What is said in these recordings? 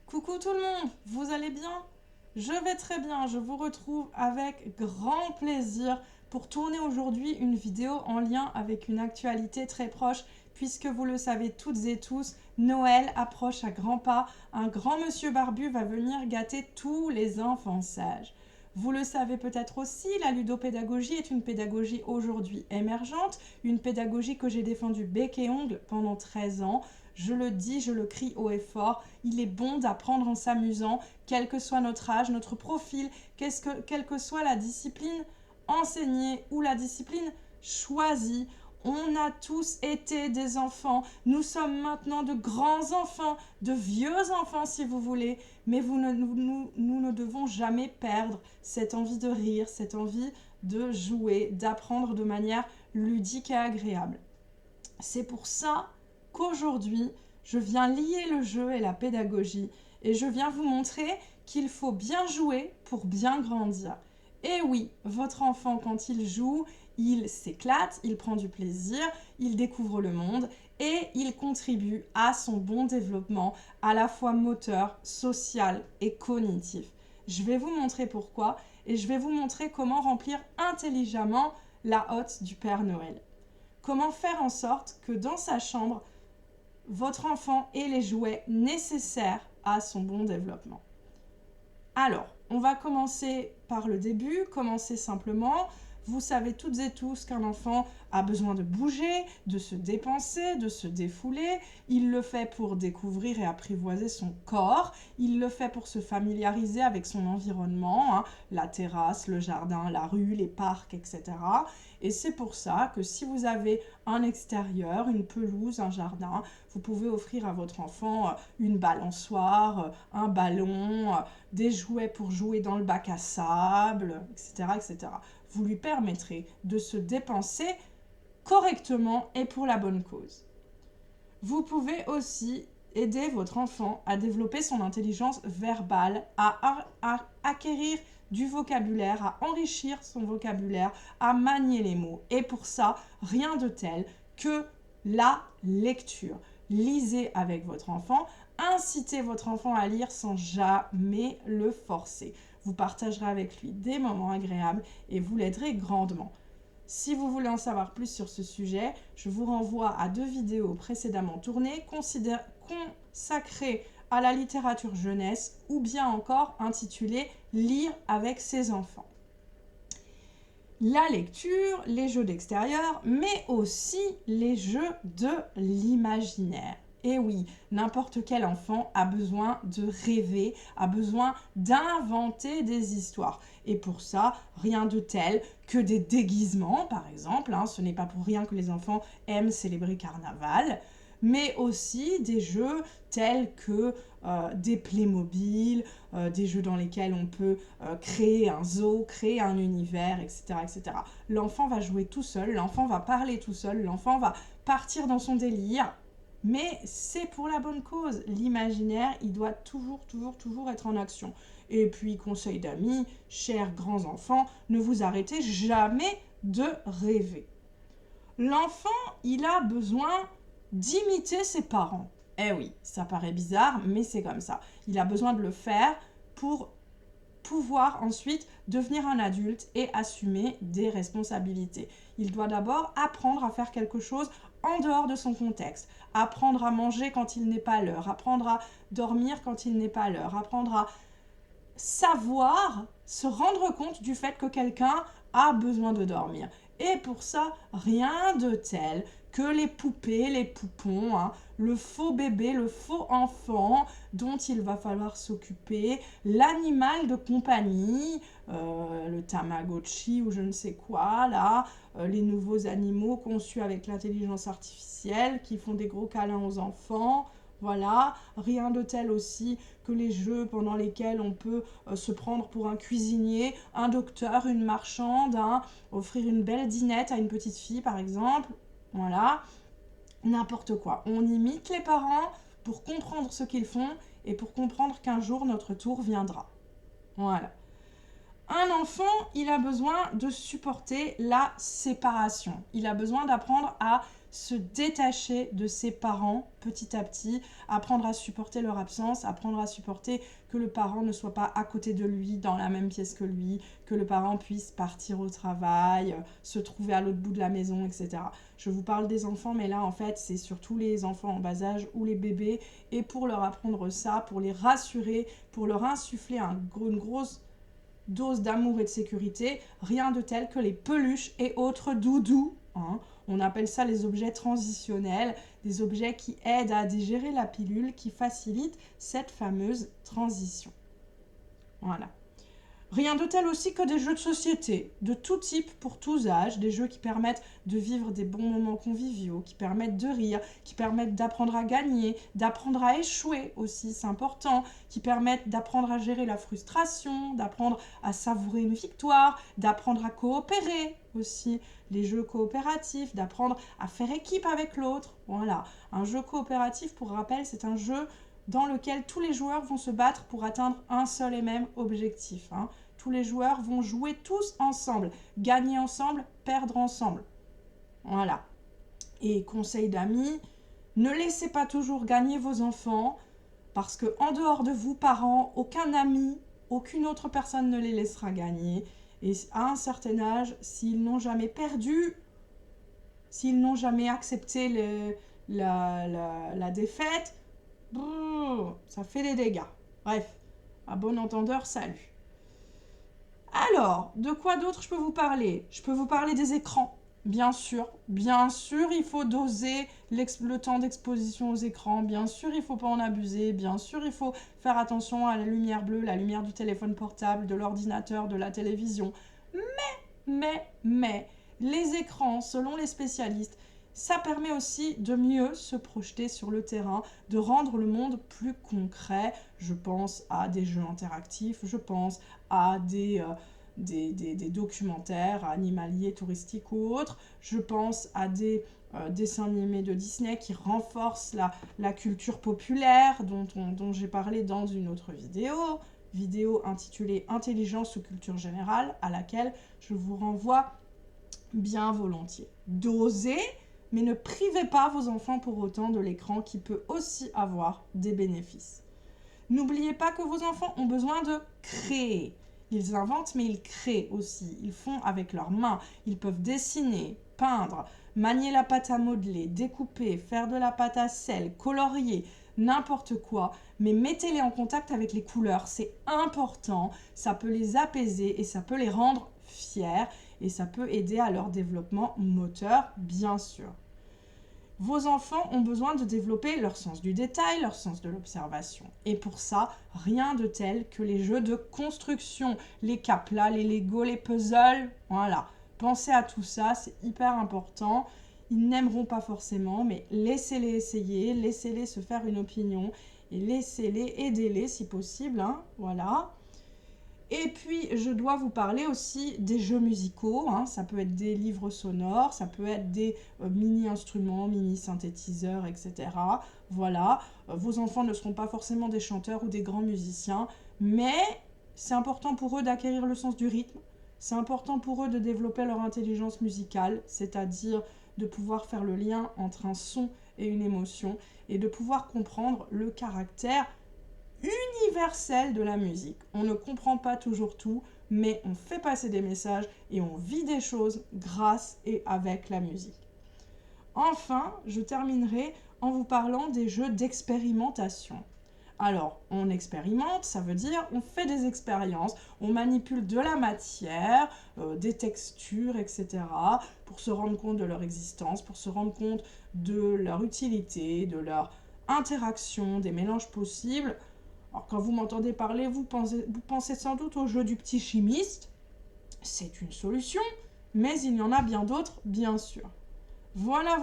Coucou tout le monde, vous allez bien? Je vais très bien, je vous retrouve avec grand plaisir pour tourner aujourd'hui une vidéo en lien avec une actualité très proche, puisque vous le savez toutes et tous, Noël approche à grands pas, un grand monsieur barbu va venir gâter tous les enfants sages. Vous le savez peut-être aussi, la ludopédagogie est une pédagogie aujourd'hui émergente, une pédagogie que j'ai défendue bec et ongle pendant 13 ans. Je le dis, je le crie haut et fort, il est bon d'apprendre en s'amusant, quel que soit notre âge, notre profil, quelle que soit la discipline enseignée ou la discipline choisie. On a tous été des enfants, nous sommes maintenant de grands enfants, de vieux enfants si vous voulez, mais nous ne devons jamais perdre cette envie de rire, cette envie de jouer, d'apprendre de manière ludique et agréable. C'est pour ça qu'aujourd'hui, je viens lier le jeu et la pédagogie et je viens vous montrer qu'il faut bien jouer pour bien grandir. Et oui, votre enfant, quand il joue, il s'éclate, il prend du plaisir, il découvre le monde et il contribue à son bon développement, à la fois moteur, social et cognitif. Je vais vous montrer pourquoi et je vais vous montrer comment remplir intelligemment la hotte du Père Noël. Comment faire en sorte que dans sa chambre, votre enfant ait les jouets nécessaires à son bon développement. Alors, on va commencer par le début, commencer simplement. Vous savez toutes et tous qu'un enfant a besoin de bouger, de se dépenser, de se défouler. Il le fait pour découvrir et apprivoiser son corps. Il le fait pour se familiariser avec son environnement, la terrasse, le jardin, la rue, les parcs, etc. Et c'est pour ça que si vous avez un extérieur, une pelouse, un jardin, vous pouvez offrir à votre enfant une balançoire, un ballon, des jouets pour jouer dans le bac à sable, etc., etc. Vous lui permettrez de se dépenser correctement et pour la bonne cause. Vous pouvez aussi aider votre enfant à développer son intelligence verbale, à acquérir du vocabulaire, à enrichir son vocabulaire, à manier les mots. Et pour ça, rien de tel que la lecture. Lisez avec votre enfant, incitez votre enfant à lire sans jamais le forcer. Vous partagerez avec lui des moments agréables et vous l'aiderez grandement. Si vous voulez en savoir plus sur ce sujet, je vous renvoie à 2 vidéos précédemment tournées consacrées à la littérature jeunesse ou bien encore intitulées « Lire avec ses enfants ». La lecture, les jeux d'extérieur, mais aussi les jeux de l'imaginaire. Et oui, n'importe quel enfant a besoin de rêver, a besoin d'inventer des histoires. Et pour ça, rien de tel que des déguisements, par exemple. Ce n'est pas pour rien que les enfants aiment célébrer Carnaval. Mais aussi des jeux tels que des Playmobil, des jeux dans lesquels on peut créer un zoo, créer un univers, etc., etc. L'enfant va jouer tout seul, l'enfant va parler tout seul, l'enfant va partir dans son délire. Mais c'est pour la bonne cause. L'imaginaire, il doit toujours être en action. Et puis, conseil d'amis, chers grands enfants, ne vous arrêtez jamais de rêver. L'enfant, il a besoin d'imiter ses parents. Eh oui, ça paraît bizarre, mais c'est comme ça. Il a besoin de le faire pour pouvoir ensuite devenir un adulte et assumer des responsabilités. Il doit d'abord apprendre à faire quelque chose en dehors de son contexte, apprendre à manger quand il n'est pas l'heure, apprendre à dormir quand il n'est pas l'heure, apprendre à savoir se rendre compte du fait que quelqu'un a besoin de dormir. Et pour ça, rien de tel que les poupées, les poupons, le faux bébé, le faux enfant dont il va falloir s'occuper, l'animal de compagnie, le Tamagotchi ou je ne sais quoi, là, les nouveaux animaux conçus avec l'intelligence artificielle qui font des gros câlins aux enfants. Voilà, rien de tel aussi que les jeux pendant lesquels on peut se prendre pour un cuisinier, un docteur, une marchande, offrir une belle dînette à une petite fille par exemple. Voilà, n'importe quoi. On imite les parents pour comprendre ce qu'ils font et pour comprendre qu'un jour notre tour viendra. Voilà. Un enfant, il a besoin de supporter la séparation. Il a besoin d'apprendre à se détacher de ses parents petit à petit, apprendre à supporter leur absence, apprendre à supporter que le parent ne soit pas à côté de lui, dans la même pièce que lui, que le parent puisse partir au travail, se trouver à l'autre bout de la maison, etc. Je vous parle des enfants, mais là, en fait, c'est surtout les enfants en bas âge ou les bébés. Et pour leur apprendre ça, pour les rassurer, pour leur insuffler une grosse dose d'amour et de sécurité, rien de tel que les peluches et autres doudous. On appelle ça les objets transitionnels, des objets qui aident à digérer la pilule, qui facilitent cette fameuse transition. Voilà. Rien de tel aussi que des jeux de société, de tout type pour tous âges, des jeux qui permettent de vivre des bons moments conviviaux, qui permettent de rire, qui permettent d'apprendre à gagner, d'apprendre à échouer aussi, c'est important, qui permettent d'apprendre à gérer la frustration, d'apprendre à savourer une victoire, d'apprendre à coopérer aussi, les jeux coopératifs, d'apprendre à faire équipe avec l'autre. Voilà, un jeu coopératif, pour rappel, c'est un jeu dans lequel tous les joueurs vont se battre pour atteindre un seul et même objectif. Tous les joueurs vont jouer tous ensemble, gagner ensemble, perdre ensemble. Voilà. Et conseil d'amis, ne laissez pas toujours gagner vos enfants, parce que en dehors de vous, parents, aucun ami, aucune autre personne ne les laissera gagner. Et à un certain âge, s'ils n'ont jamais perdu, s'ils n'ont jamais accepté la défaite, ça fait des dégâts. Bref, à bon entendeur, salut. Alors, de quoi d'autre je peux vous parler? Je peux vous parler des écrans. Bien sûr, il faut doser le temps d'exposition aux écrans. Bien sûr, il ne faut pas en abuser. Bien sûr, il faut faire attention à la lumière bleue, la lumière du téléphone portable, de l'ordinateur, de la télévision. Mais, les écrans, selon les spécialistes, ça permet aussi de mieux se projeter sur le terrain, de rendre le monde plus concret. Je pense à des jeux interactifs, je pense à des documentaires animaliers, touristiques ou autres. Je pense à des dessins animés de Disney qui renforcent la culture populaire dont j'ai parlé dans une autre vidéo intitulée Intelligence ou culture générale, à laquelle je vous renvoie bien volontiers. Dosez, mais ne privez pas vos enfants pour autant de l'écran qui peut aussi avoir des bénéfices. N'oubliez pas que vos enfants ont besoin de créer. Ils inventent, mais ils créent aussi. Ils font avec leurs mains. Ils peuvent dessiner, peindre, manier la pâte à modeler, découper, faire de la pâte à sel, colorier, n'importe quoi. Mais mettez-les en contact avec les couleurs. C'est important. Ça peut les apaiser et ça peut les rendre fiers. Et ça peut aider à leur développement moteur, bien sûr. Vos enfants ont besoin de développer leur sens du détail, leur sens de l'observation. Et pour ça, rien de tel que les jeux de construction, les Kapla, les Lego, les puzzles, voilà. Pensez à tout ça, c'est hyper important. Ils n'aimeront pas forcément, mais laissez-les essayer, laissez-les se faire une opinion et laissez-les, aidez-les si possible, voilà. Et puis, je dois vous parler aussi des jeux musicaux. Ça peut être des livres sonores, ça peut être des mini-instruments, mini-synthétiseurs, etc. Voilà, vos enfants ne seront pas forcément des chanteurs ou des grands musiciens, mais c'est important pour eux d'acquérir le sens du rythme. C'est important pour eux de développer leur intelligence musicale, c'est-à-dire de pouvoir faire le lien entre un son et une émotion, et de pouvoir comprendre le caractère universel de la musique. On ne comprend pas toujours tout, mais on fait passer des messages et on vit des choses grâce et avec la musique. Enfin, je terminerai en vous parlant des jeux d'expérimentation. Alors, on expérimente, ça veut dire on fait des expériences, on manipule de la matière, des textures, etc. pour se rendre compte de leur existence, pour se rendre compte de leur utilité, de leur interaction, des mélanges possibles. Alors, quand vous m'entendez parler, vous pensez sans doute au jeu du petit chimiste. C'est une solution, mais il y en a bien d'autres, bien sûr. Voilà,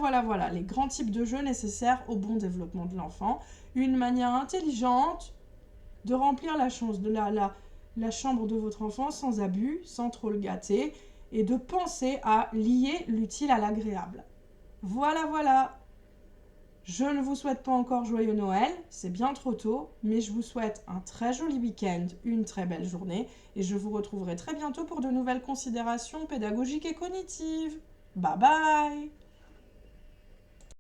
les grands types de jeux nécessaires au bon développement de l'enfant. Une manière intelligente de remplir la chambre de votre enfant sans abus, sans trop le gâter, et de penser à lier l'utile à l'agréable. Voilà. Je ne vous souhaite pas encore joyeux Noël, c'est bien trop tôt, mais je vous souhaite un très joli week-end, une très belle journée, et je vous retrouverai très bientôt pour de nouvelles considérations pédagogiques et cognitives. Bye bye!